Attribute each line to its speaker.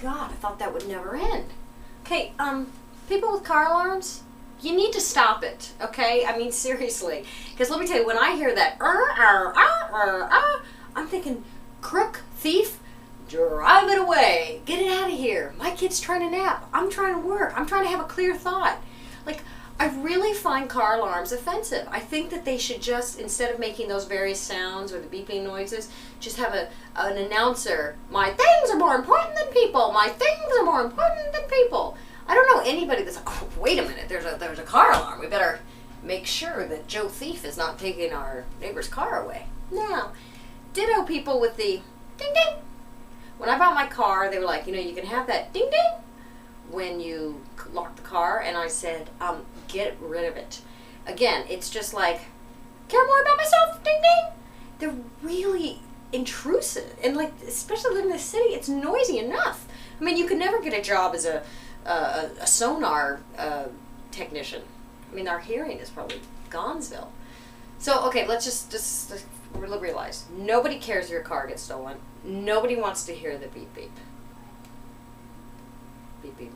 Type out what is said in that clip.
Speaker 1: God, I thought that would never end. Okay, people with car alarms, you need to stop it, okay? I mean, seriously. Because let me tell you, when I hear that, I'm thinking, crook, thief, drive it away. Get it out of here. My kid's trying to nap. I'm trying to work. I'm trying to have a clear thought. Like, I really find car alarms offensive. I think that they should just, instead of making those various sounds or the beeping noises, just have an announcer. My things are more important than people. My things are more important than people. I don't know anybody that's like, oh, wait a minute, there's a car alarm. We better make sure that Joe Thief is not taking our neighbor's car away. Now, ditto people with the ding ding. When I bought my car, they were like, you can have that ding ding when you lock the car, and I said, get rid of it. Again, it's just like, care more about myself, ding ding. They're really intrusive, and like, especially living in the city, it's noisy enough. I mean, you could never get a job as a sonar technician. I mean, our hearing is probably Gonzville. So, okay, let's just realize, nobody cares if your car gets stolen. Nobody wants to hear the beep beep. Beep beep.